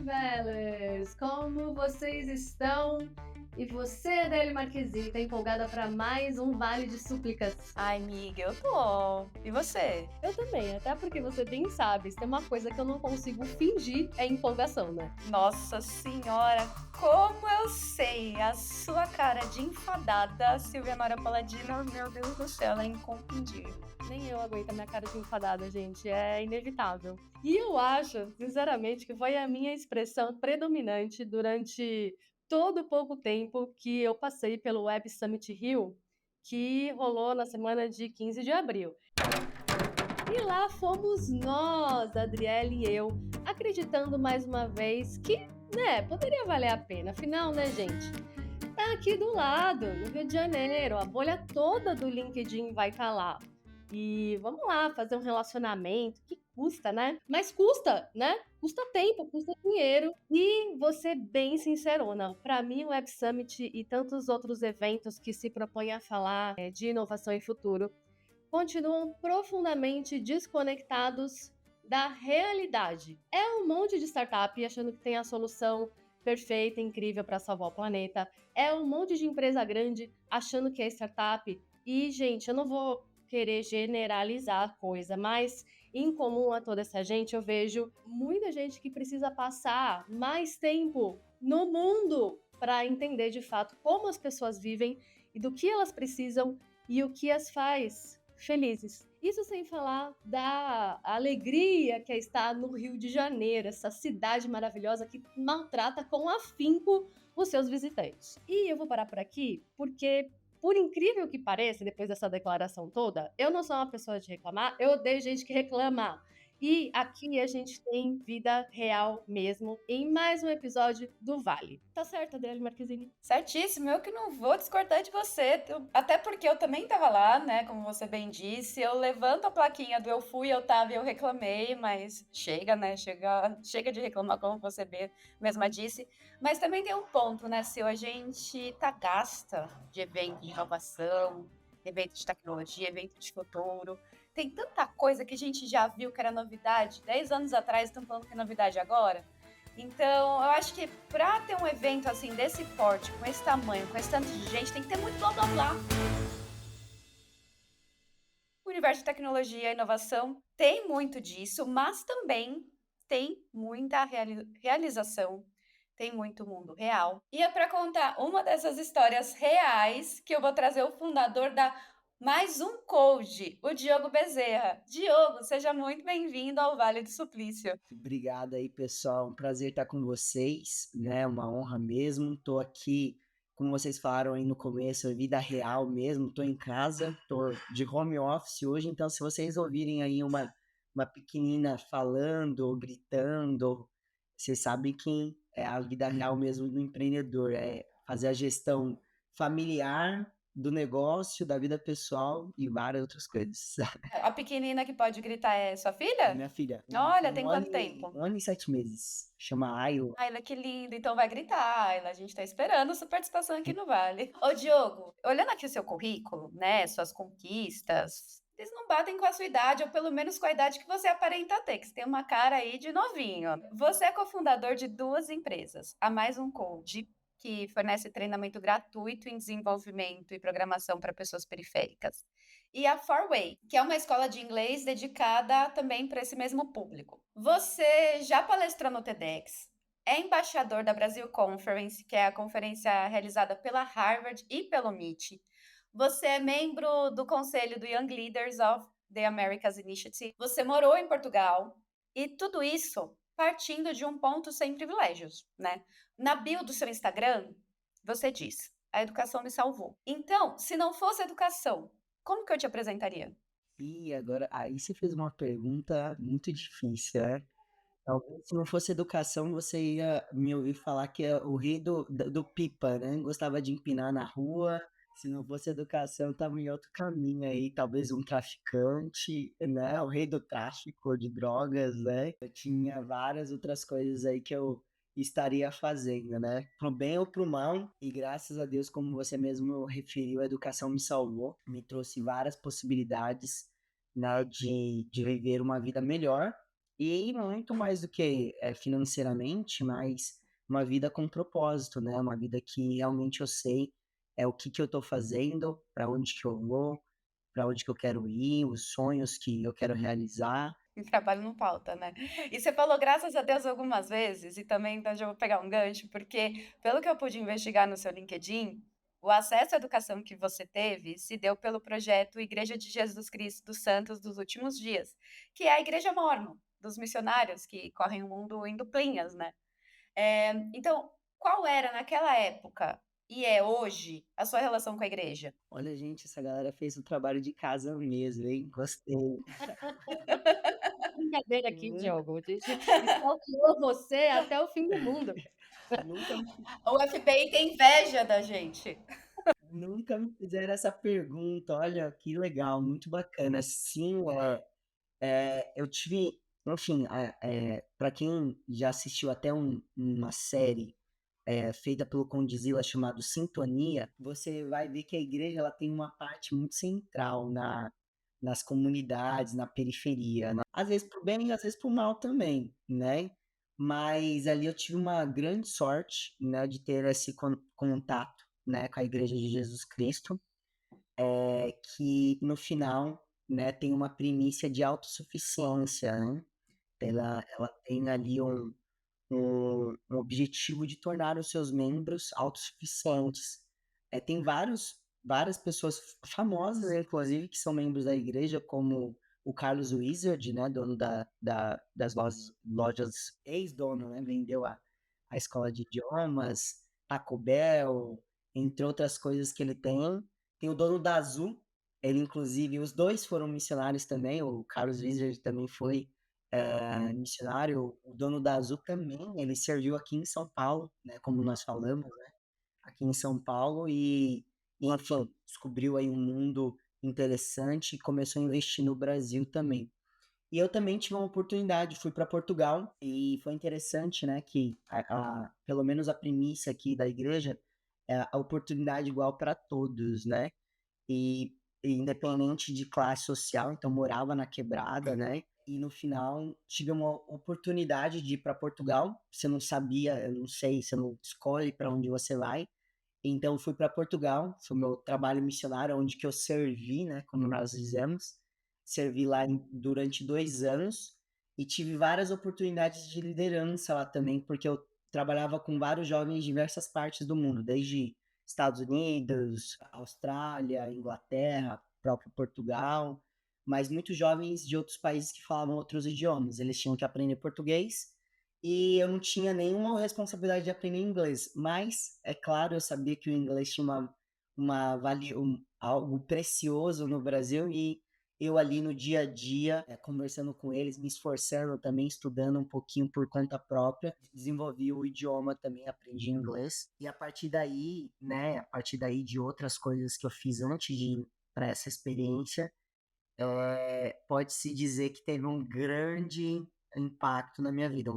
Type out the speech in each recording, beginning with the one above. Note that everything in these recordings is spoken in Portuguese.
Storytellers! Como vocês estão? E você, Adele Marquezine, tá empolgada para mais um Vale de Súplicas? Ai, amiga, eu tô. E você? Eu também, até porque você bem sabe, se tem uma coisa que eu não consigo fingir é empolgação, né? Nossa senhora, como eu sei! A sua cara de enfadada, Silvia Nora Paladino, meu Deus do céu, ela é inconfundível. Nem eu aguento a minha cara de enfadada, gente, é inevitável. E eu acho, sinceramente, que foi a minha expressão predominante durante todo o pouco tempo que eu passei pelo Web Summit Rio, que rolou na semana de 15 de abril. E lá fomos nós, Adriele e eu, acreditando mais uma vez que, poderia valer a pena. Afinal, né, gente? Tá aqui do lado, no Rio de Janeiro, a bolha toda do LinkedIn vai estar lá. E vamos lá, fazer um relacionamento, que custa, né? Mas custa, né? Custa tempo, custa dinheiro. E vou ser bem sincerona, para mim o Web Summit e tantos outros eventos que se propõem a falar de inovação e futuro continuam profundamente desconectados da realidade. É um monte de startup achando que tem a solução perfeita, incrível para salvar o planeta. É um monte de empresa grande achando que é startup. E, gente, eu não vou querer generalizar a coisa, mas em comum a toda essa gente, eu vejo muita gente que precisa passar mais tempo no mundo para entender de fato como as pessoas vivem e do que elas precisam e o que as faz felizes. Isso sem falar da alegria que é estar no Rio de Janeiro, essa cidade maravilhosa que maltrata com afinco os seus visitantes. E eu vou parar por aqui porque, por incrível que pareça, depois dessa declaração toda, eu não sou uma pessoa de reclamar, eu odeio gente que reclama. E aqui a gente tem vida real mesmo em mais um episódio do Vale. Tá certo, Adriane Marquezine? Certíssimo, eu que não vou discordar de você, até porque eu também tava lá, né, como você bem disse, eu levanto a plaquinha do eu fui, eu tava e eu reclamei, mas chega, né, chega de reclamar, como você mesma disse, mas também tem um ponto, né, Sil, a gente tá gasta de evento de inovação, evento de tecnologia, evento de futuro, tem tanta coisa que a gente já viu que era novidade 10 anos atrás, estão falando que é novidade agora. Então, eu acho que para ter um evento assim desse porte, com esse tamanho, com esse tanto de gente, tem que ter muito blá blá blá. O universo de tecnologia e inovação tem muito disso, mas também tem muita realização, tem muito mundo real. E é para contar uma dessas histórias reais que eu vou trazer o fundador da Mais Um Code, o Diogo Bezerra. Diogo, seja muito bem-vindo ao Vale do Suplício. Obrigado aí, pessoal. Um prazer estar com vocês, né? Uma honra mesmo. Tô aqui, como vocês falaram aí no começo, é vida real mesmo. Tô em casa, tô de home office hoje, então se vocês ouvirem aí uma pequenina falando ou gritando, vocês sabem que é a vida real mesmo do empreendedor, é fazer a gestão familiar do negócio, da vida pessoal e várias outras coisas. A pequenina que pode gritar é sua É filha? minha filha. Olha, tem quanto tempo? 1 ano e 7 meses. Chama Ayla. Ayla, que lindo. Então vai gritar, Ayla. A gente tá esperando sua participação aqui no Vale. Ô, Diogo, olhando aqui o seu currículo, né, suas conquistas, eles não batem com a sua idade, ou pelo menos com a idade que você aparenta ter, que você tem uma cara aí de novinho. Você é cofundador de duas empresas, a Mais Um Code, que fornece treinamento gratuito em desenvolvimento e programação para pessoas periféricas, e a Farway, que é uma escola de inglês dedicada também para esse mesmo público. Você já palestrou no TEDx, é embaixador da Brasil Conference, que é a conferência realizada pela Harvard e pelo MIT. Você é membro do conselho do Young Leaders of the Americas Initiative. Você morou em Portugal. E tudo isso partindo de um ponto sem privilégios, né? Na bio do seu Instagram, você diz: a educação me salvou. Então, se não fosse educação, como que eu te apresentaria? E agora, aí você fez uma pergunta muito difícil, né? Talvez se não fosse educação, você ia me ouvir falar que é o rei do pipa, né? Gostava de empinar na rua. Se não fosse educação, estava em outro caminho aí. Talvez um traficante, né? O rei do tráfico de drogas, né? Eu tinha várias outras coisas aí que eu estaria fazendo, né? Pro bem ou pro mal. E graças a Deus, como você mesmo referiu, a educação me salvou. Me trouxe várias possibilidades, né? De viver uma vida melhor E muito mais do que financeiramente, mas uma vida com propósito, né? Uma vida que realmente eu sei o que que eu estou fazendo, para onde que eu vou, para onde que eu quero ir, os sonhos que eu quero realizar. E trabalho não falta, né. E você falou graças a Deus algumas vezes, e também então já vou pegar um gancho, porque pelo que eu pude investigar no seu LinkedIn, o acesso à educação que você teve se deu pelo projeto Igreja de Jesus Cristo dos Santos dos Últimos Dias, que é a igreja mórmon, dos missionários que correm o mundo em duplinhas, né. Então, qual era naquela época, e é hoje, a sua relação com a igreja? Olha, gente, essa galera fez o trabalho de casa mesmo, hein? Gostei. Brincadeira aqui, Nunca, Diogo, a gente stalkeou você até o fim do mundo. nunca, O FBI tem inveja da gente. nunca me fizeram essa pergunta. Olha, que legal, muito bacana. Sim, eu tive, enfim, para quem já assistiu até uma série feita pelo Condzilla chamado Sintonia, você vai ver que a igreja ela tem uma parte muito central nas comunidades, na periferia, né? Às vezes pro bem e às vezes pro mal também, né? Mas ali eu tive uma grande sorte, né, de ter esse contato, né, com a Igreja de Jesus Cristo, que no final, né, tem uma primícia de autossuficiência, né? Ela tem ali um objetivo de tornar os seus membros autossuficientes. Tem várias pessoas famosas, né, inclusive, que são membros da igreja, como o Carlos Wizard, né, dono das lojas ex-dono, né, vendeu a escola de idiomas, Taco Bell, entre outras coisas que ele tem. Tem o dono da Azul, ele inclusive, os dois foram missionários também, o Carlos Wizard também foi missionário, o dono da Azul também, ele serviu aqui em São Paulo, né, como nós falamos, né, aqui em São Paulo e enfim, descobriu aí um mundo interessante e começou a investir no Brasil também. E eu também tive uma oportunidade, fui para Portugal e foi interessante, né, que pelo menos a primícia aqui da igreja é a oportunidade igual para todos, né? E, e independente de classe social, então morava na quebrada, né? E no final tive uma oportunidade de ir para Portugal. Você não sabia, eu não sei, você não escolhe para onde você vai. Então fui para Portugal, foi o meu trabalho missionário, onde que eu servi, né, como nós dizemos. Servi lá durante 2 anos e tive várias oportunidades de liderança lá também, porque eu trabalhava com vários jovens de diversas partes do mundo, desde Estados Unidos, Austrália, Inglaterra, próprio Portugal, mas muitos jovens de outros países que falavam outros idiomas. Eles tinham que aprender português e eu não tinha nenhuma responsabilidade de aprender inglês, mas é claro, eu sabia que o inglês tinha algo precioso no Brasil e eu ali no dia a dia, conversando com eles, me esforçando também, estudando um pouquinho por conta própria, desenvolvi o idioma também, aprendi inglês. E a partir daí, né, a partir daí de outras coisas que eu fiz antes de ir para essa experiência, pode-se dizer que teve um grande impacto na minha vida.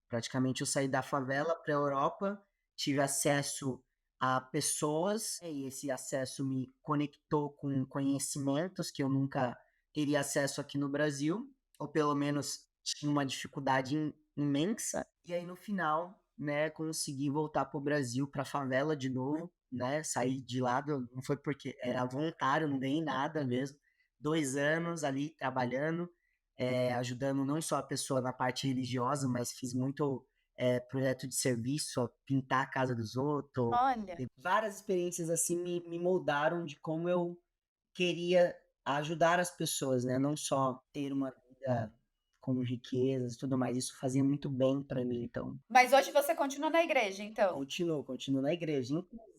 Praticamente eu saí da favela para a Europa, tive acesso a pessoas, e esse acesso me conectou com conhecimentos que eu nunca teria acesso aqui no Brasil, ou pelo menos tinha uma dificuldade imensa. E aí no final, né, consegui voltar para o Brasil, para a favela de novo, né, sair de lá, não foi porque era voluntário, não ganhei nada mesmo. 2 anos ali trabalhando, ajudando não só a pessoa na parte religiosa, mas fiz muito projeto de serviço, pintar a casa dos outros. Olha. Várias experiências assim me moldaram de como eu queria ajudar as pessoas, né? Não só ter uma vida com riquezas e tudo mais. Isso fazia muito bem para mim, então. Mas hoje você continua na igreja, então? Continuo na igreja.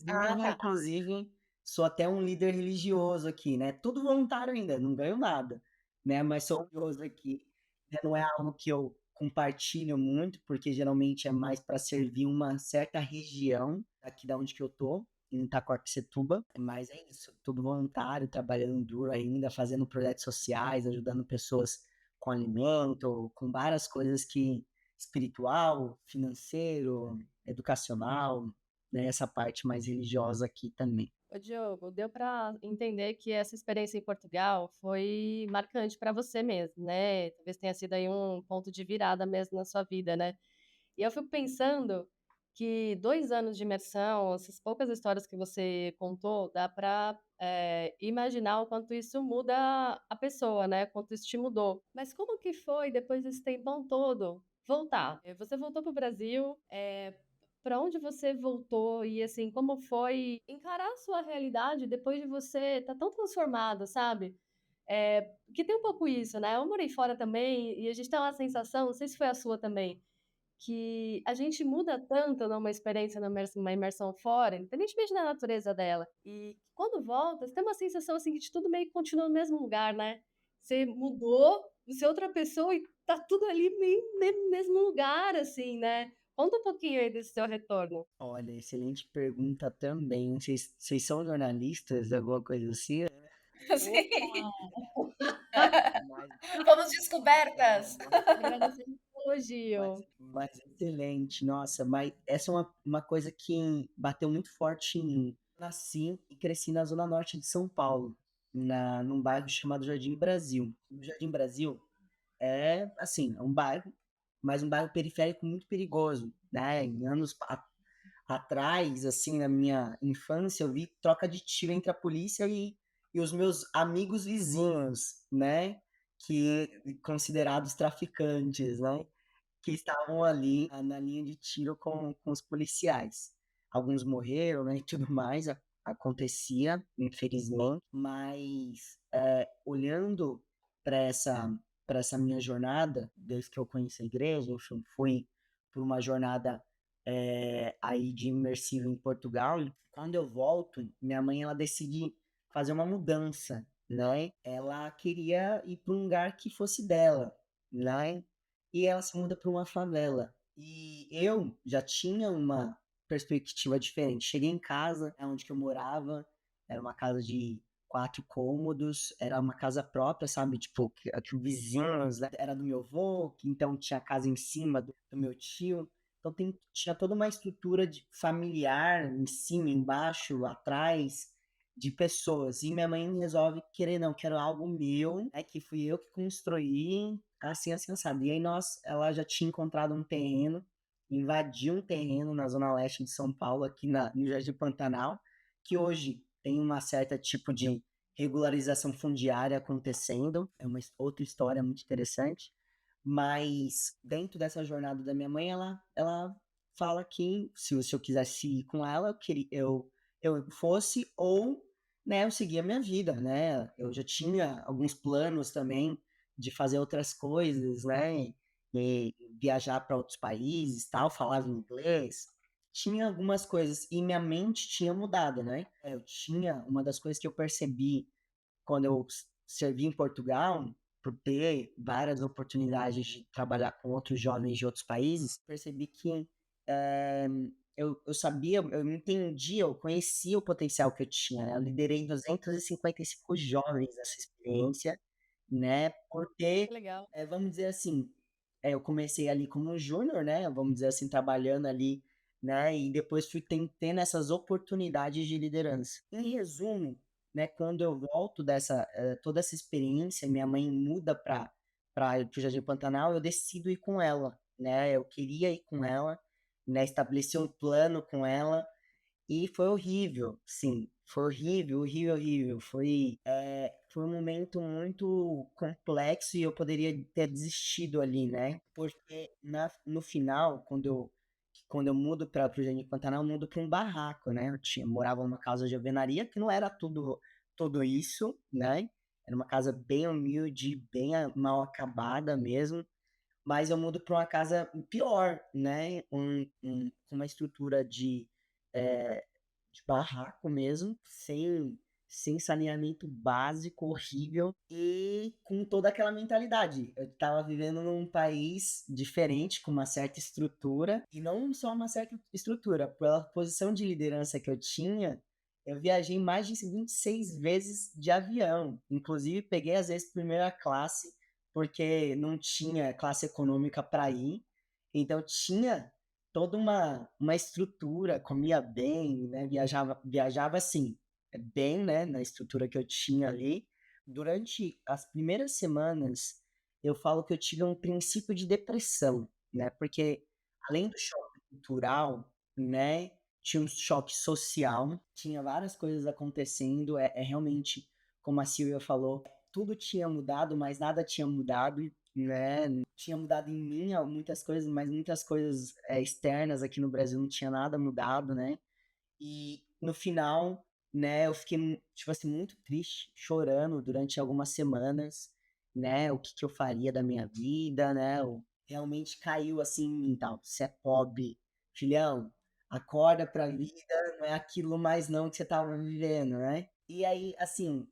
Ah, tá. Inclusive, sou até um líder religioso aqui, né? Tudo voluntário ainda, não ganho nada, né? Mas sou religioso aqui. Né? Não é algo que eu compartilho muito, porque geralmente é mais para servir uma certa região aqui da onde que eu tô, em Itaquaquecetuba. Mas é isso, tudo voluntário, trabalhando duro ainda, fazendo projetos sociais, ajudando pessoas com alimento, com várias coisas que espiritual, financeiro, educacional, né, essa parte mais religiosa aqui também. Ô Diogo, deu para entender que essa experiência em Portugal foi marcante para você mesmo, né? Talvez tenha sido aí um ponto de virada mesmo na sua vida, né? E eu fico pensando que 2 anos de imersão, essas poucas histórias que você contou, dá para imaginar o quanto isso muda a pessoa, né? Quanto isso te mudou. Mas como que foi depois desse tempão todo voltar? Você voltou para o Brasil, para onde você voltou e assim, como foi encarar a sua realidade depois de você estar tão transformada, sabe? Que tem um pouco isso, né? Eu morei fora também e a gente tem uma sensação, não sei se foi a sua também, que a gente muda tanto numa experiência, numa imersão fora, independentemente da natureza dela. E quando volta, você tem uma sensação assim que de tudo meio que continua no mesmo lugar, né? Você mudou, você é outra pessoa e tá tudo ali meio no mesmo lugar, assim, né? Conta um pouquinho aí desse seu retorno. Olha, excelente pergunta também. Vocês são jornalistas, alguma coisa assim? Sim. Mas, Fomos descobertas. Agradecendo o mas, elogio. mas excelente, nossa, mas essa é uma coisa que bateu muito forte em mim. Nasci e cresci na zona norte de São Paulo, num bairro chamado Jardim Brasil. O Jardim Brasil é, assim, é um bairro, mas um bairro periférico muito perigoso, né? Em anos atrás, assim, na minha infância, eu vi troca de tiro entre a polícia e os meus amigos vizinhos, né? Que considerados traficantes, né? Que estavam ali na linha de tiro com os policiais. Alguns morreram, né, e tudo mais, acontecia, infelizmente, mas olhando para essa minha jornada, desde que eu conheci a igreja, enfim, fui por uma jornada aí de imersivo em Portugal, e quando eu volto, minha mãe, ela decide fazer uma mudança, né? Ela queria ir para um lugar que fosse dela, né? E ela se muda para uma favela. E eu já tinha uma perspectiva diferente. Cheguei em casa, é onde que eu morava, era uma casa de 4 cômodos, era uma casa própria, sabe? Tipo, que os vizinhos, né, era do meu avô, que então tinha casa em cima do meu tio. Então tinha toda uma estrutura familiar em cima, embaixo, atrás, de pessoas. E minha mãe resolve querer, não, quero algo meu, né? Que fui eu que construí, assim, assim, sabe? E aí ela já tinha encontrado um terreno, invadiu um terreno na zona leste de São Paulo, aqui no Jardim Pantanal, que hoje tem uma certa tipo de regularização fundiária acontecendo. É uma outra história muito interessante. Mas dentro dessa jornada da minha mãe, ela fala que se eu quisesse ir com ela, eu fosse, ou né, eu seguia a minha vida, né? Eu já tinha alguns planos também de fazer outras coisas, né? E viajar para outros países, tal, falava inglês. Tinha algumas coisas e minha mente tinha mudado, né? Eu tinha uma das coisas que eu percebi quando eu servi em Portugal, por ter várias oportunidades de trabalhar com outros jovens de outros países, percebi que eu sabia, eu entendia, eu conhecia o potencial que eu tinha, né? Eu liderei 255 jovens nessa experiência, né? Por ter, Que legal. vamos dizer assim, eu comecei ali como um júnior, né? Vamos dizer assim, trabalhando ali, né? E depois fui tendo essas oportunidades de liderança. Em resumo, né, quando eu volto toda essa experiência, minha mãe muda para o Jardim Pantanal, eu decido ir com ela, né? Eu queria ir com ela, né? Estabeleci um plano com ela e foi horrível, sim, foi horrível, horrível, horrível. Foi um momento muito complexo e eu poderia ter desistido ali, né? Porque no final, quando eu mudo para o Jardim Pantanal, eu mudo para um barraco, né? Morava numa casa de alvenaria que não era tudo isso, né? Era uma casa bem humilde, bem mal acabada mesmo, mas eu mudo para uma casa pior, né? Com uma estrutura de barraco mesmo, sem saneamento básico, horrível, e com toda aquela mentalidade. Eu estava vivendo num país diferente, com uma certa estrutura, e não só uma certa estrutura, pela posição de liderança que eu tinha, eu viajei mais de 26 vezes de avião. Inclusive, peguei às vezes primeira classe, porque não tinha classe econômica para ir. Então, tinha toda uma estrutura, comia bem, né? Viajava assim, bem, né, na estrutura que eu tinha ali. Durante as primeiras semanas, eu falo que eu tive um princípio de depressão, né, porque além do choque cultural, né, tinha um choque social, tinha várias coisas acontecendo, realmente, como a Silvia falou, tudo tinha mudado, mas nada tinha mudado, né, tinha mudado em mim muitas coisas, mas muitas coisas externas aqui no Brasil não tinha nada mudado, né, e no final, né, eu fiquei, tipo assim, muito triste, chorando durante algumas semanas, né, o que que eu faria da minha vida, né, realmente caiu assim em mim, tal, você é pobre, filhão, acorda pra vida, não é aquilo mais não que você tava vivendo, né? E aí, assim,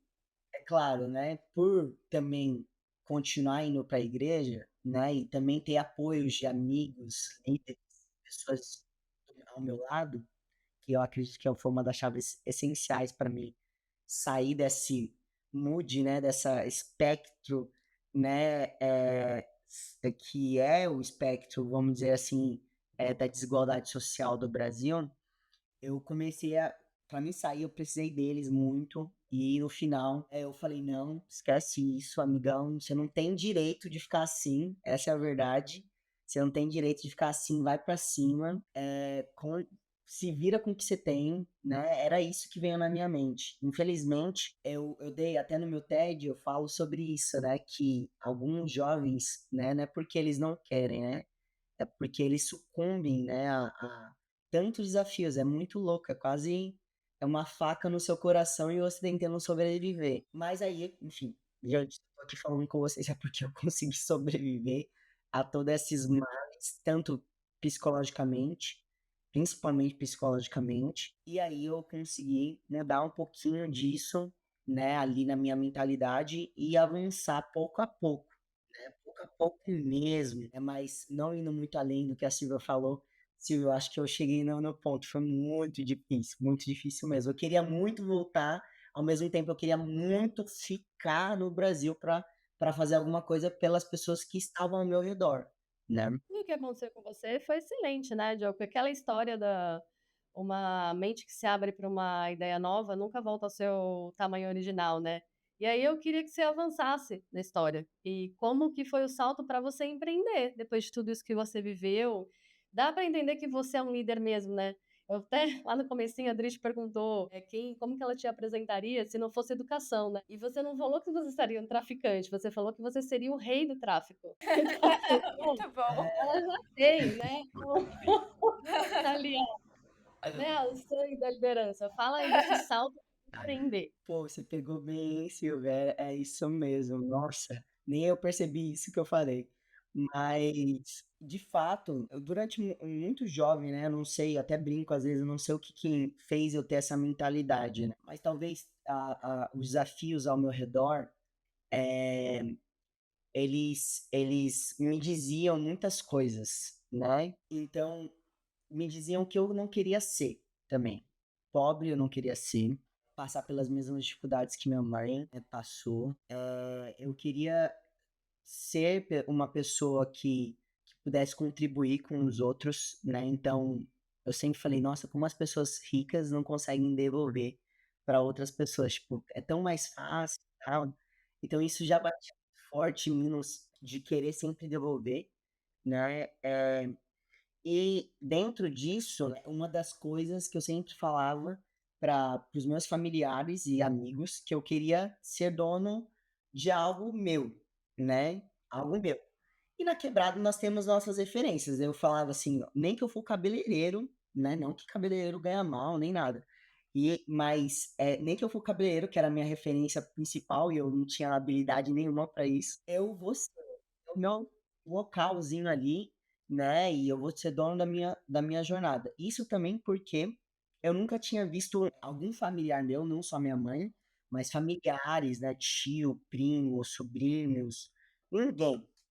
é claro, né, por também continuar indo pra igreja, né, e também ter apoios de amigos, líderes, pessoas ao meu lado, que eu acredito que foi uma das chaves essenciais para mim sair desse mood, né, dessa espectro, né, que é o espectro, vamos dizer assim, da desigualdade social do Brasil. Eu comecei a, para mim sair, eu precisei deles muito. E no final, eu falei: não, esquece isso, amigão. Você não tem direito de ficar assim. Essa é a verdade. Você não tem direito de ficar assim, vai pra cima. Se vira com o que você tem, né? Era isso que veio na minha mente. Infelizmente, eu dei até no meu TED, eu falo sobre isso, né? Que alguns jovens, né? Não é porque eles não querem, né? É porque eles sucumbem, né, a tantos desafios. É muito louco, é quase uma faca no seu coração e você tentando sobreviver. Mas aí, enfim, já estou aqui falando com vocês é porque eu consegui sobreviver a todos esses males, tanto psicologicamente, principalmente psicologicamente. E aí eu consegui, né, dar um pouquinho disso, né, ali na minha mentalidade e avançar pouco a pouco, pouco a pouco mesmo, mas não indo muito além do que a Silvia falou. Silvia, eu acho que eu cheguei no ponto, foi muito difícil mesmo. Eu queria muito voltar, ao mesmo tempo eu queria muito ficar no Brasil para fazer alguma coisa pelas pessoas que estavam ao meu redor, né? E o que aconteceu com você foi excelente, né, Diogo? Porque aquela história da uma mente que se abre para uma ideia nova nunca volta ao seu tamanho original, né? E aí eu queria que você avançasse na história. E como que foi o salto para você empreender depois de tudo isso que você viveu? Dá para entender que você é um líder mesmo, né? Eu até lá no comecinho a Adri te perguntou como que ela te apresentaria se não fosse educação, né? E você não falou que você seria um traficante, você falou que você seria o rei do tráfico. Então, assim, Muito bom. ela já tem, né, ali, ó, né, o sangue da liderança. Fala aí desse salto pra empreender. Pô, você pegou bem, hein, Silvia? É isso mesmo. Nossa, nem eu percebi isso que eu falei. Mas, de fato, eu durante muito jovem, né? Eu não sei, até brinco às vezes, eu não sei o que, que fez eu ter essa mentalidade, né? Mas talvez os desafios ao meu redor, é, eles me diziam muitas coisas, né? Então, me diziam que eu não queria ser também. Pobre eu não queria ser. Passar pelas mesmas dificuldades que minha mãe passou. Eu queria ser uma pessoa que pudesse contribuir com os outros, né? Então, eu sempre falei, nossa, como as pessoas ricas não conseguem devolver para outras pessoas. Tipo, é tão mais fácil e tal. Então, isso já batia forte em mim de querer sempre devolver, né? E dentro disso, né, uma das coisas que eu sempre falava para os meus familiares e amigos que eu queria ser dono de algo meu, né? Algo meu. E na quebrada nós temos nossas referências. Eu falava assim, ó, nem que eu for cabeleireiro, né? Não que cabeleireiro ganha mal, nem nada. Mas nem que eu for cabeleireiro, que era a minha referência principal e eu não tinha habilidade nenhuma para isso, eu vou ser o meu localzinho ali, né? E eu vou ser dono da minha jornada. Isso também porque eu nunca tinha visto algum familiar meu, não só minha mãe, mas familiares, né? Tio, primo, sobrinhos,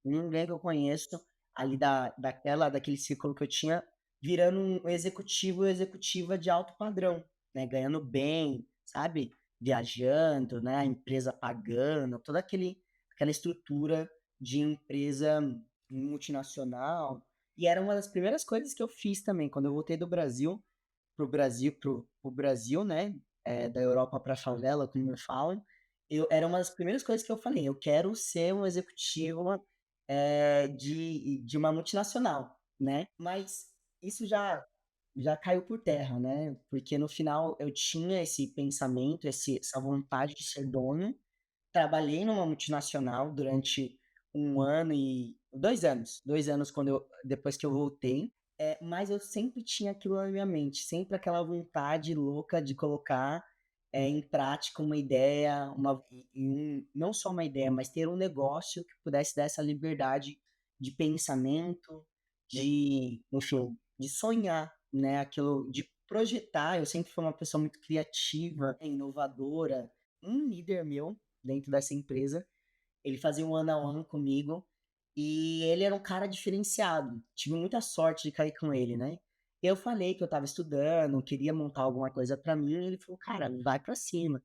ninguém que eu conheço ali daquele ciclo que eu tinha, virando um executivo ou executiva de alto padrão, né? Ganhando bem, sabe? Viajando, né? A empresa pagando, aquela estrutura de empresa multinacional. E era uma das primeiras coisas que eu fiz também, quando eu voltei do Brasil, pro Brasil, né? da Europa para a favela, como eu falo, era uma das primeiras coisas que eu falei, eu quero ser um executivo de uma multinacional, né? Mas isso já caiu por terra, né? Porque no final eu tinha esse pensamento, essa vontade de ser dono. Trabalhei numa multinacional durante 1 ano e 2 anos. 2 anos depois que eu voltei. Mas eu sempre tinha aquilo na minha mente, sempre aquela vontade louca de colocar em prática uma ideia, não só uma ideia, mas ter um negócio que pudesse dar essa liberdade de pensamento, enfim, de sonhar, né? Aquilo, de projetar. Eu sempre fui uma pessoa muito criativa, inovadora. Um líder meu dentro dessa empresa, ele fazia um one-on-one comigo e ele era um cara diferenciado. Tive muita sorte de cair com ele, né? Eu falei que eu estava estudando, queria montar alguma coisa para mim, e ele falou, cara, vai para cima.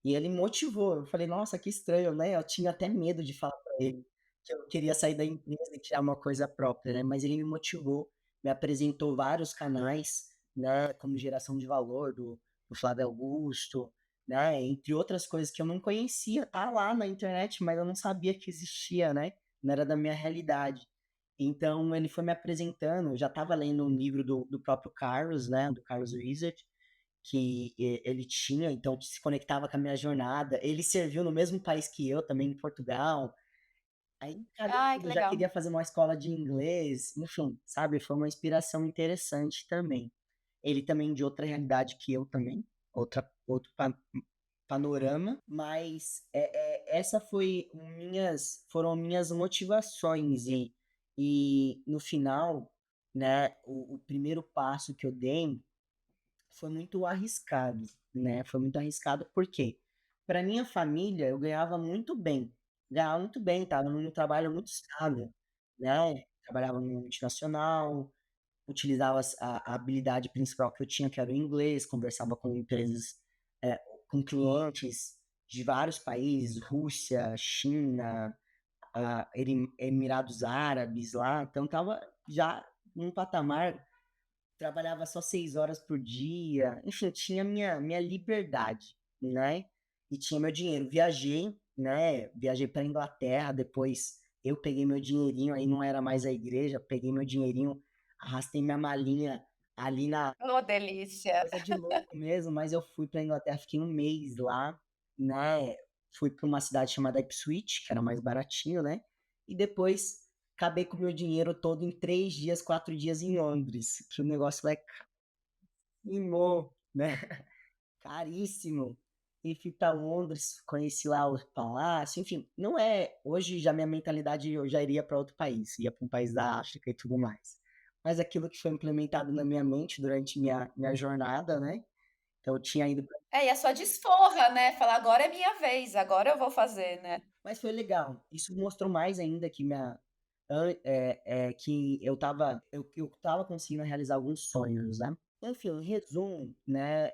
E ele me motivou. Eu falei, nossa, que estranho, né? Eu tinha até medo de falar para ele que eu queria sair da empresa e criar uma coisa própria, né? Mas ele me motivou, me apresentou vários canais, né? Como Geração de Valor, do Flávio Augusto, né? Entre outras coisas que eu não conhecia. Tá lá na internet, mas eu não sabia que existia, né? Não era da minha realidade. Então, ele foi me apresentando. Eu já estava lendo um livro do próprio Carlos, né? Do Carlos Wizard, que ele tinha, então se conectava com a minha jornada. Ele serviu no mesmo país que eu, também em Portugal. Aí, cara, Ai, que eu já legal. queria fazer uma escola de inglês, enfim, sabe? Foi uma inspiração interessante também. Ele também de outra realidade que eu também, outro panorama, mas essa foram minhas motivações e no final, né, o primeiro passo que eu dei foi muito arriscado, né? Foi muito arriscado porque para minha família eu ganhava muito bem, tava num trabalho muito estável, né? Trabalhava numa multinacional, utilizava a habilidade principal que eu tinha, que era o inglês, conversava com empresas, com clientes de vários países, Rússia, China, Emirados Árabes lá, então tava já num patamar. Trabalhava só 6 horas por dia, enfim, eu tinha minha liberdade, né? E tinha meu dinheiro. Viajei, né? Viajei para Inglaterra, depois eu peguei meu dinheirinho, aí não era mais a igreja, peguei meu dinheirinho, arrastei minha malinha ali na Ô, delícia. coisa de louco mesmo, mas eu fui para Inglaterra, fiquei um mês lá, né? Fui para uma cidade chamada Ipswich, que era mais baratinho, né? E depois acabei com o meu dinheiro todo em 3 dias, 4 dias em Londres, que o negócio vai carimou, né? Caríssimo. E fui para Londres, conheci lá o palácio, enfim, não é. Hoje já minha mentalidade eu já iria para outro país, ia para um país da África e tudo mais. Mas aquilo que foi implementado na minha mente durante minha jornada, né? Então eu tinha ido. E a sua desforra, né? Falar, agora é minha vez, agora eu vou fazer, né? Mas foi legal. Isso mostrou mais ainda que que eu tava conseguindo realizar alguns sonhos, né? Enfim, em resumo, né?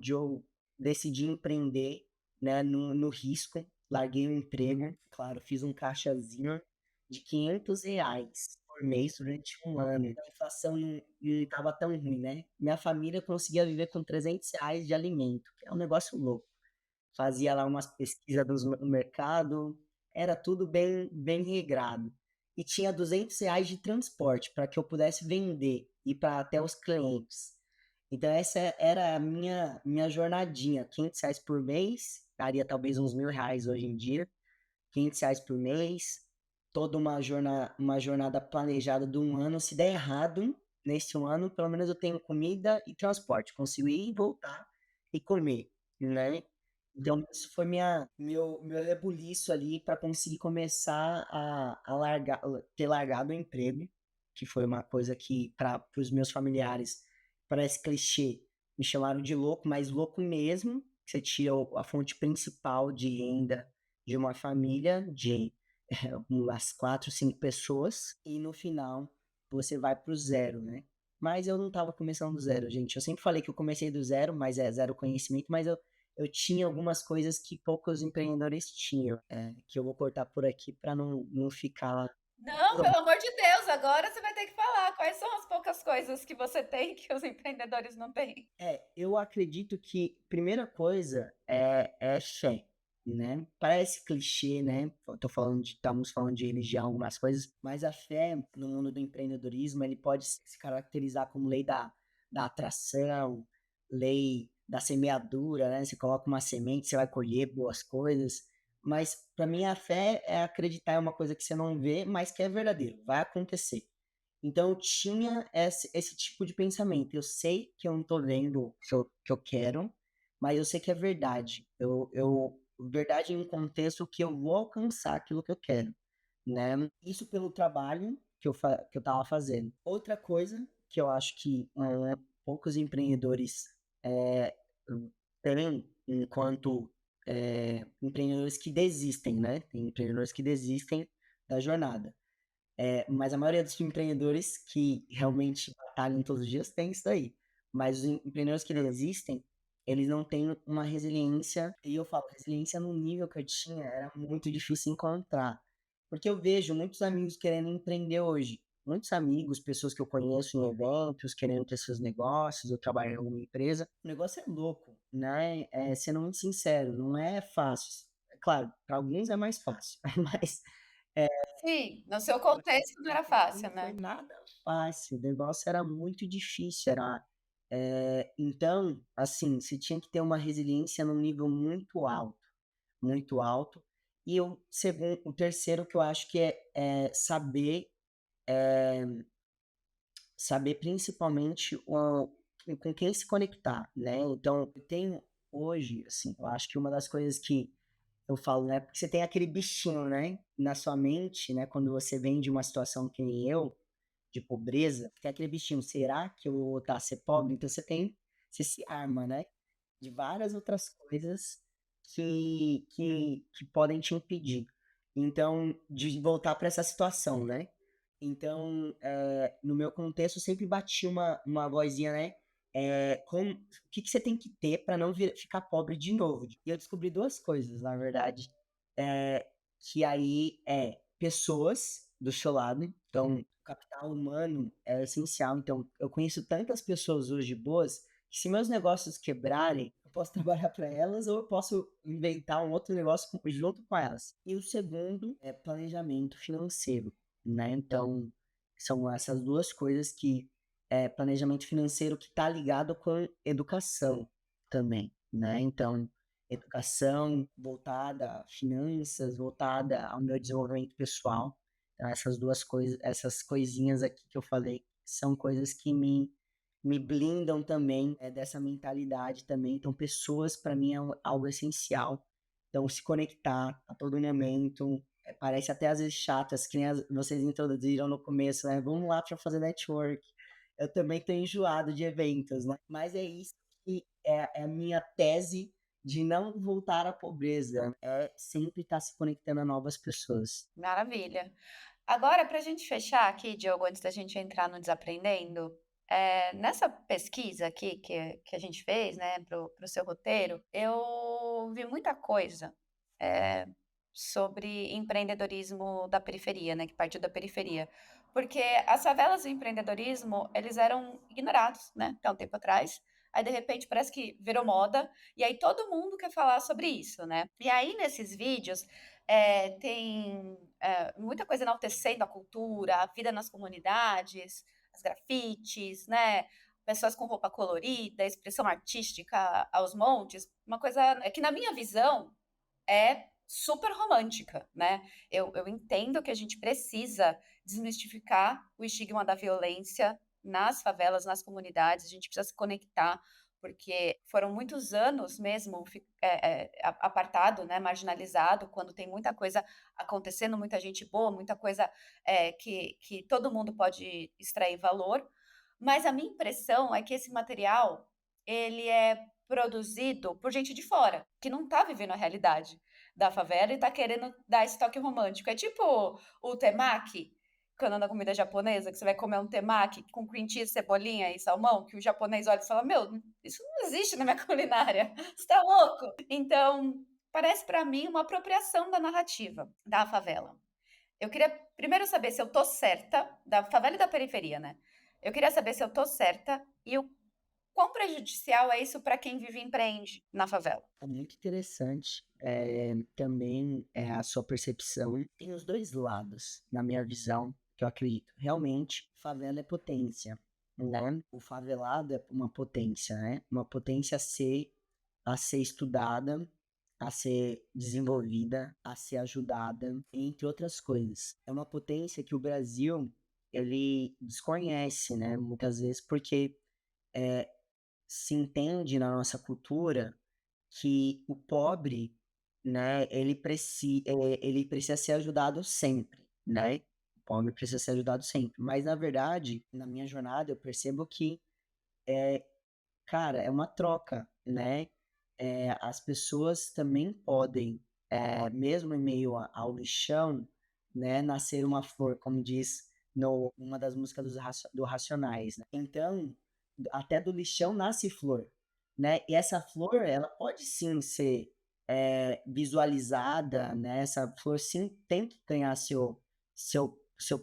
Joe, decidi empreender, né? No risco, larguei o emprego, claro, fiz um caixazinho de R$ 500 por mês durante 1 ano. A inflação não estava tão ruim, né? Minha família conseguia viver com R$ 300 de alimento, que é um negócio louco. Fazia lá umas pesquisas no mercado, era tudo bem regrado. E tinha R$ 200 de transporte para que eu pudesse vender e para até os clientes. Então essa era a minha jornadinha, R$ 500 por mês, daria talvez uns R$ 1.000 hoje em dia, R$ 500 por mês, toda uma jornada planejada de 1 ano. Se der errado nesse 1 ano, pelo menos eu tenho comida e transporte, consigo ir e voltar e comer, né? Então, isso foi meu rebuliço ali para conseguir começar ter largado o emprego, que foi uma coisa que, para os meus familiares, parece clichê, me chamaram de louco, mas louco mesmo. Você tira a fonte principal de renda de uma família de umas 4, 5 pessoas, e no final você vai pro zero, né? Mas eu não estava começando do zero, gente. Eu sempre falei que eu comecei do zero, mas é zero conhecimento, mas eu tinha algumas coisas que poucos empreendedores tinham, que eu vou cortar por aqui para não ficar lá. Não, pelo amor de Deus, agora você vai ter que falar quais são as poucas coisas. coisas que você tem que os empreendedores não têm? Eu acredito que primeira coisa é fé, né? Parece clichê, né? Estamos falando de religião, algumas coisas, mas a fé no mundo do empreendedorismo, ele pode se caracterizar como lei da atração, lei da semeadura, né? Você coloca uma semente, você vai colher boas coisas. Mas para mim a fé é acreditar em uma coisa que você não vê, mas que é verdadeiro, vai acontecer. Então eu tinha esse tipo de pensamento. Eu sei que eu não tô vendo o que eu quero, mas eu sei que é verdade. Verdade em um contexto que eu vou alcançar aquilo que eu quero, né? Isso pelo trabalho que eu tava fazendo. Outra coisa que eu acho que poucos empreendedores é, têm enquanto empreendedores que desistem, né? Tem empreendedores que desistem da jornada. Mas a maioria dos empreendedores que realmente batalham todos os dias tem isso daí. Mas os empreendedores que desistem, eles não têm uma resiliência. E eu falo, resiliência no nível que eu tinha era muito difícil encontrar. Porque eu vejo muitos amigos querendo empreender hoje. Muitos amigos, pessoas que eu conheço em eventos, querendo ter seus negócios, eu trabalho em alguma empresa. O negócio é louco, né? Sendo muito sincero, não é fácil. É claro, para alguns é mais fácil, mas Sim, no seu contexto não era fácil, não foi né? nada fácil, o negócio era muito difícil, então, assim, você tinha que ter uma resiliência num nível muito alto. E o terceiro que eu acho que é saber principalmente com quem se conectar, né? Então, eu tenho hoje, assim, eu acho que uma das coisas que eu falo, né? Porque você tem aquele bichinho, né? Na sua mente, né? Quando você vem de uma situação que nem eu, de pobreza, tem aquele bichinho, será que eu vou voltar a ser pobre? Então você se arma, né? De várias outras coisas que podem te impedir. Então, de voltar para essa situação, né? Então, no meu contexto, eu sempre bati uma vozinha, né? O que você tem que ter para não ficar pobre de novo? E eu descobri duas coisas, na verdade. É, que aí pessoas do seu lado. Então, o capital humano é essencial. Então, eu conheço tantas pessoas hoje boas que se meus negócios quebrarem, eu posso trabalhar para elas ou eu posso inventar um outro negócio junto com elas. E o segundo é planejamento financeiro, né? Então, são essas duas coisas que planejamento financeiro que está ligado com educação também, né? Então, educação voltada a finanças, voltada ao meu desenvolvimento pessoal. Então, essas duas coisas, essas coisinhas aqui que eu falei, são coisas que me blindam também dessa mentalidade também. Então, pessoas, para mim, algo essencial. Então, se conectar a todo momento, parece até às vezes chatas, que nem vocês introduziram no começo, né? Vamos lá para fazer network. Eu também tô enjoado de eventos, né? Mas é isso que é a minha tese de não voltar à pobreza. É sempre estar se conectando a novas pessoas. Maravilha. Agora, para a gente fechar aqui, Diogo, antes da gente entrar no Desaprendendo, nessa pesquisa aqui que a gente fez, né, para o seu roteiro, eu vi muita coisa eh, sobre empreendedorismo da periferia, né, que partiu da periferia. Porque as favelas e o empreendedorismo, eles eram ignorados, né, até um tempo atrás. Aí, de repente, parece que virou moda, e aí todo mundo quer falar sobre isso, né? E aí, nesses vídeos, tem muita coisa enaltecendo a cultura, a vida nas comunidades, as grafites, né? Pessoas com roupa colorida, expressão artística aos montes. Uma coisa que, na minha visão, é super romântica, né? Eu entendo que a gente precisa desmistificar o estigma da violência nas favelas, nas comunidades, a gente precisa se conectar, porque foram muitos anos mesmo apartado, né, marginalizado, quando tem muita coisa acontecendo, muita gente boa, muita coisa que todo mundo pode extrair valor, mas a minha impressão é que esse material, ele é produzido por gente de fora, que não está vivendo a realidade da favela e está querendo dar esse toque romântico. É tipo o temaki, quando na comida japonesa, que você vai comer um temaki com cream cheese, cebolinha e salmão, que o japonês olha e fala, meu, isso não existe na minha culinária, você tá louco? Então, parece para mim uma apropriação da narrativa da favela. Eu queria primeiro saber se eu tô certa, da favela e da periferia, né? Eu queria saber se eu tô certa e o quão prejudicial é isso para quem vive e empreende na favela. É muito interessante, também, a sua percepção. Tem os 2 lados, na minha visão, que eu acredito. Realmente, favela é potência, né. O favelado é uma potência, né, uma potência a ser estudada, a ser desenvolvida, a ser ajudada, entre outras coisas. É uma potência que o Brasil, ele desconhece, né, muitas vezes, porque, eh, se entende na nossa cultura que o pobre, né, ele precisa ser ajudado sempre, né, o pobre precisa ser ajudado sempre. Mas na verdade, na minha jornada, eu percebo que, cara, é uma troca, né, as pessoas também podem, mesmo em meio ao lixão, né, nascer uma flor, como diz no uma das músicas do Racionais, né. Então, até do lixão nasce flor, né, e essa flor, ela pode sim ser, visualizada, né, essa flor sim tem que ganhar seu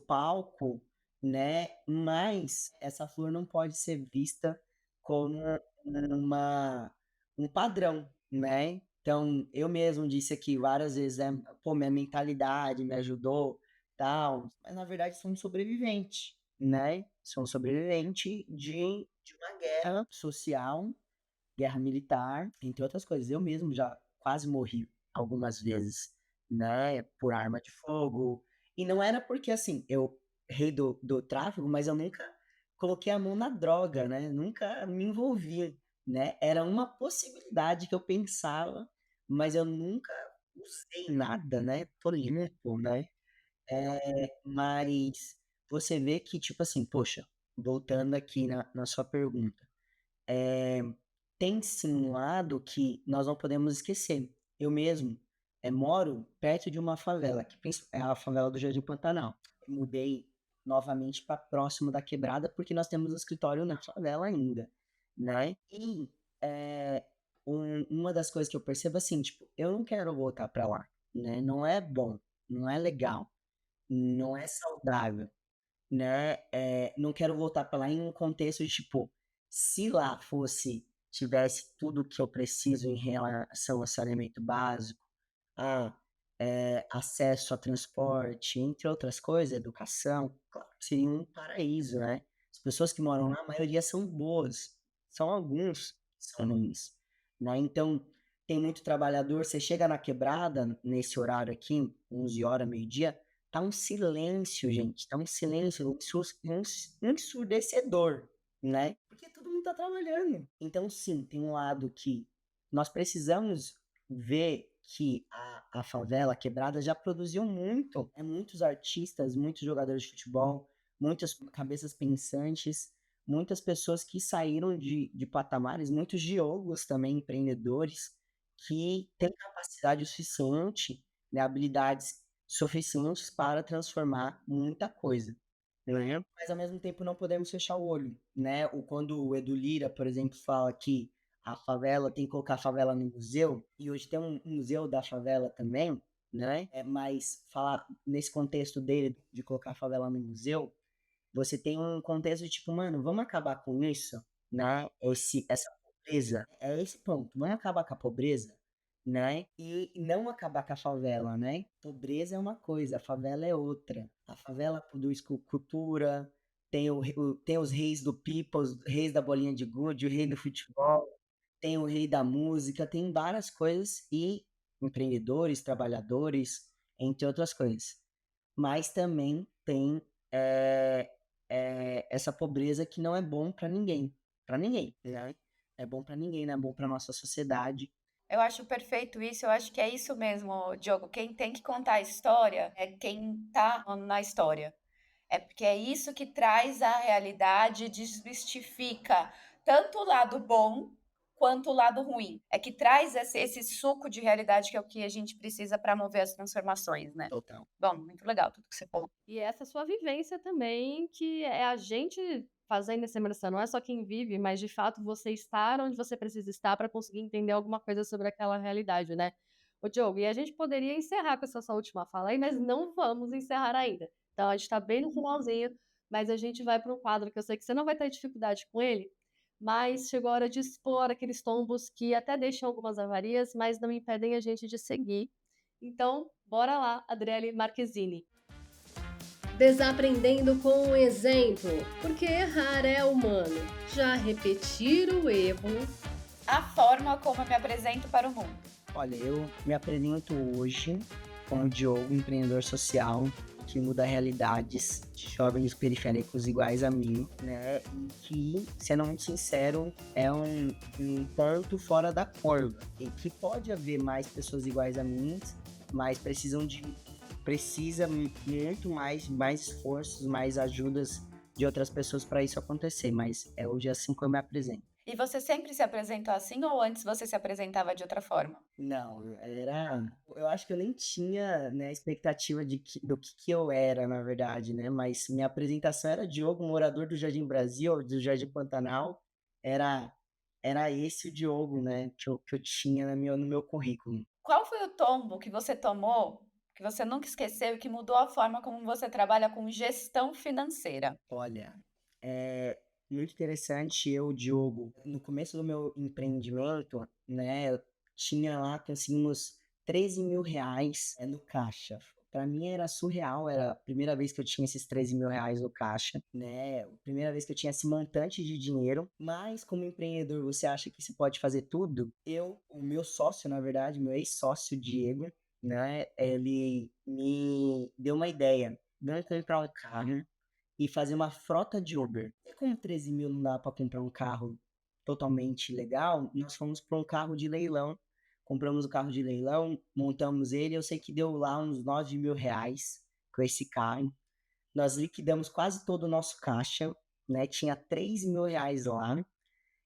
palco, né, mas essa flor não pode ser vista como uma um padrão, né. Então, eu mesmo disse aqui várias vezes, né: "Pô, minha mentalidade me ajudou, tal", mas na verdade sou um sobrevivente, né. Sou um sobrevivente de uma guerra social, guerra militar, entre outras coisas. Eu mesmo já quase morri algumas vezes, né, por arma de fogo. E não era porque, assim, eu rei do tráfico, mas eu nunca coloquei a mão na droga, né, nunca me envolvi, né. Era uma possibilidade que eu pensava, mas eu nunca usei nada, né, tô limpo, né. Mas você vê que, tipo assim, poxa, voltando aqui na sua pergunta, eh, tem sim um lado que nós não podemos esquecer. Eu mesmo, moro perto de uma favela, que é a favela do Jardim Pantanal. Mudei novamente para próximo da quebrada, porque nós temos um escritório na favela ainda, né. E, eh, uma das coisas que eu percebo, assim, tipo, eu não quero voltar para lá, né, não é bom, não é legal, não é saudável. Né, não quero voltar para lá em um contexto de, tipo, se lá tivesse tudo o que eu preciso em relação a saneamento básico, a, acesso a transporte, entre outras coisas, educação, claro que seria um paraíso, né. As pessoas que moram lá, a maioria são boas, são alguns que são ruins, né. Então, tem muito trabalhador, você chega na quebrada, nesse horário aqui, 11 horas, meio-dia, tá um silêncio, gente, tá um silêncio ensurdecedor, né, porque todo mundo tá trabalhando. Então sim, tem um lado que nós precisamos ver que a favela, a quebrada já produziu muito, muitos artistas, muitos jogadores de futebol, muitas cabeças pensantes, muitas pessoas que saíram de patamares, muitos geólogos também, empreendedores, que têm capacidade o suficiente, né, habilidades suficientes para transformar muita coisa, né. Mas ao mesmo tempo não podemos fechar o olho, né. Quando o Edu Lyra, por exemplo, fala que a favela tem que colocar a favela no museu, e hoje tem um museu da favela também, né, mas falar nesse contexto dele de colocar a favela no museu, você tem um contexto de tipo: "Mano, vamos acabar com isso", né, essa pobreza, é esse ponto, vamos acabar com a pobreza, né, e não acabar com a favela, né. Pobreza é uma coisa, a favela é outra. A favela produz cultura, tem os reis do pipa, os reis da bolinha de gude, o rei do futebol, tem o rei da música, tem várias coisas e empreendedores, trabalhadores, entre outras coisas. Mas também tem, essa pobreza que não é bom para ninguém, né. É bom para ninguém, não é bom para nossa sociedade. Eu acho perfeito isso, eu acho que é isso mesmo, Diogo. Quem tem que contar a história é quem tá na história. É porque é isso que traz a realidade, desmistifica tanto o lado bom quanto o lado ruim. É que traz esse suco de realidade que é o que a gente precisa para mover as transformações, né. Total. Bom, muito legal tudo que você falou. E essa sua vivência também, que é a gente fazendo essa imersão, não é só quem vive, mas de fato você estar onde você precisa estar para conseguir entender alguma coisa sobre aquela realidade, né. Ô Diogo, e a gente poderia encerrar com essa sua última fala aí, mas não vamos encerrar ainda. Então a gente está bem no finalzinho mas a gente vai para um quadro que eu sei que você não vai ter dificuldade com ele, mas chegou a hora de expor aqueles tombos que até deixam algumas avarias, mas não impedem a gente de seguir. Então, bora lá, Adriele Marquezine. Desaprendendo com o exemplo, porque errar é humano. Já repetir o erro. A forma como eu me apresento para o mundo. Olha, eu me apresento hoje como Diogo, empreendedor social, que muda realidades de jovens periféricos iguais a mim, né? E que, sendo muito sincero, é um ponto fora da curva. E que pode haver mais pessoas iguais a mim, mas precisa muito mais esforços, mais ajudas de outras pessoas para isso acontecer. Mas é hoje assim que eu me apresento. E você sempre se apresentou assim ou antes você se apresentava de outra forma? Não, eu acho que eu nem tinha, né, expectativa do que eu era, na verdade, né? Mas minha apresentação era Diogo, morador do Jardim Brasil, do Jardim Pantanal. Era, era esse o Diogo, né, que eu tinha no meu currículo. Qual foi o tombo que você tomou, que você nunca esqueceu e que mudou a forma como você trabalha com gestão financeira? Olha, é muito interessante eu, Diogo, no começo do meu empreendimento, né, eu tinha lá, conseguimos R$ 13.000 no caixa. Para mim era surreal, era a primeira vez que eu tinha esses R$ 13.000 no caixa, né, a primeira vez que eu tinha esse montante de dinheiro, mas como empreendedor você acha que você pode fazer tudo? O meu sócio, na verdade, meu ex-sócio Diego, né, ele me deu uma ideia, vamos comprar um carro e fazer uma frota de Uber. E como 13 mil não dá para comprar um carro totalmente legal, nós fomos para um carro de leilão. Compramos o carro de leilão, montamos ele. Eu sei que deu lá uns R$ 9.000 com esse carro. Nós liquidamos quase todo o nosso caixa, né? Tinha R$ 3.000 lá.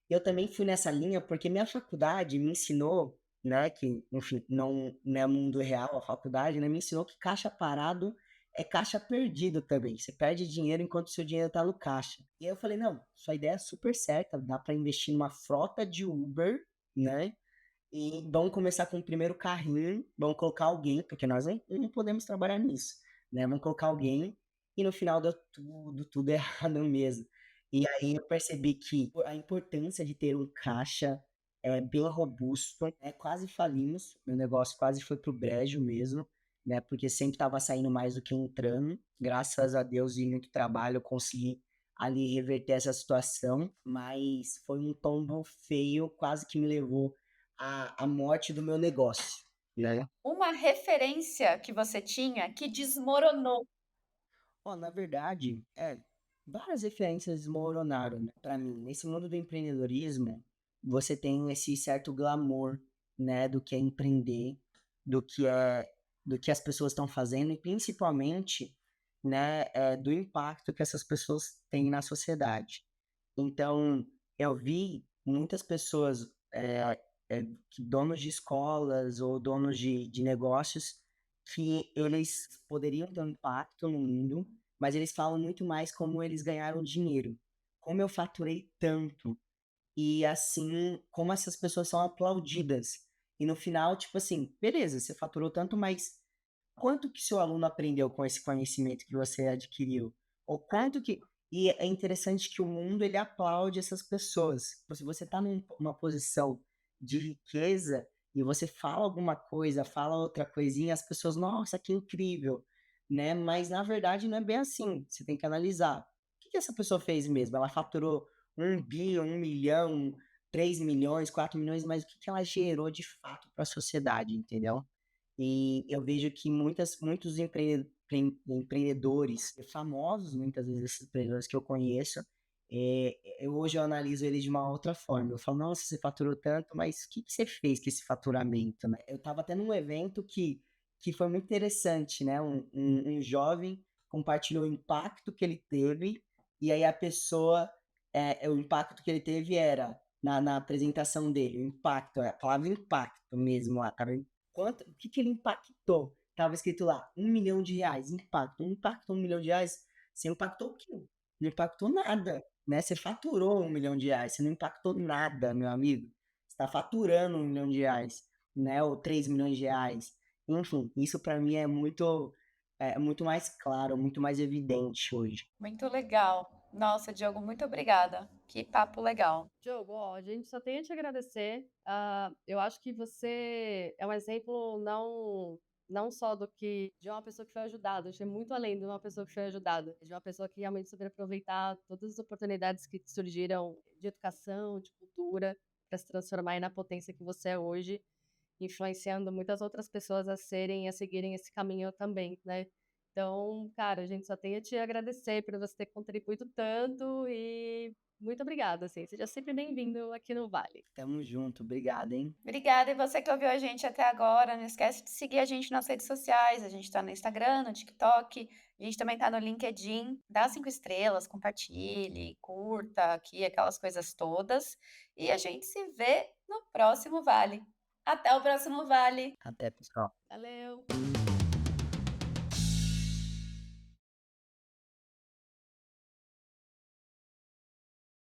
Eu também fui nessa linha porque minha faculdade me ensinou, né, que, enfim, não é mundo real a faculdade, né, me ensinou que caixa parado é caixa perdido também. Você perde dinheiro enquanto o seu dinheiro tá no caixa. E aí eu falei, não, sua ideia é super certa, dá para investir numa frota de Uber, né? E vamos começar com o primeiro carrinho, vamos colocar alguém, porque nós não podemos trabalhar nisso, né? Vamos colocar alguém e no final deu tudo errado mesmo. E aí eu percebi que a importância de ter um caixa bem robusto, quase falimos, meu negócio quase foi pro brejo mesmo, né? Porque sempre estava saindo mais do que entrando. Graças a Deus e muito trabalho eu consegui ali reverter essa situação, mas foi um tombo feio, quase que me levou à morte do meu negócio, né? Uma referência que você tinha que desmoronou. Ó, na verdade, várias referências desmoronaram, né, para mim. Nesse mundo do empreendedorismo, você tem esse certo glamour, né, do que é empreender, do que é, do que as pessoas estão fazendo e principalmente, né, do impacto que essas pessoas têm na sociedade. Então, eu vi muitas pessoas, donos de escolas ou donos de negócios, que eles poderiam ter um impacto no mundo, mas eles falam muito mais como eles ganharam dinheiro. Como eu faturei tanto. E assim, como essas pessoas são aplaudidas. E no final, tipo assim, beleza, você faturou tanto, mas quanto que seu aluno aprendeu com esse conhecimento que você adquiriu? Ou quanto que... E é interessante que o mundo, ele aplaude essas pessoas. Se você está numa posição de riqueza e você fala alguma coisa, fala outra coisinha, as pessoas, nossa, que incrível, né? Mas na verdade não é bem assim. Você tem que analisar. O que essa pessoa fez mesmo? Ela faturou 1 bi, 1 milhão, 3 milhões, 4 milhões, mas o que ela gerou de fato para a sociedade, entendeu? E eu vejo que muitos empreendedores famosos, muitas vezes esses empreendedores que eu conheço, hoje eu analiso eles de uma outra forma. Eu falo, nossa, você faturou tanto, mas o que você fez com esse faturamento, né? Eu estava até num evento que foi muito interessante, né? Um jovem compartilhou o impacto que ele teve, e aí a pessoa, o impacto que ele teve era, na apresentação dele, o impacto, a palavra impacto mesmo lá, tá? O que ele impactou? Tava escrito lá, R$ 1 milhão, impacto. Não impactou R$ 1 milhão, você impactou o quê? Não impactou nada, né? Você faturou R$ 1 milhão, você não impactou nada, meu amigo. Você tá faturando R$ 1 milhão, né? Ou R$ 3 milhões. Enfim, isso para mim é muito é muito mais claro, muito mais evidente hoje. Muito legal. Nossa, Diogo, muito obrigada. Que papo legal. Diogo, ó, a gente só tem a te agradecer. Eu acho que você é um exemplo não só de uma pessoa que foi ajudada, achei muito além de uma pessoa que foi ajudada, de uma pessoa que realmente soube aproveitar todas as oportunidades que surgiram de educação, de cultura, para se transformar aí na potência que você é hoje, influenciando muitas outras pessoas a seguirem esse caminho também, né? Então, cara, a gente só tem a te agradecer por você ter contribuído tanto e muito obrigada, assim. Seja sempre bem-vindo aqui no Vale. Tamo junto, obrigado, hein? Obrigada. E você que ouviu a gente até agora, não esquece de seguir a gente nas redes sociais. A gente tá no Instagram, no TikTok, a gente também tá no LinkedIn. Dá 5 estrelas, compartilhe, curta aqui, aquelas coisas todas. E a gente se vê no próximo Vale. Até o próximo Vale! Até, pessoal. Valeu!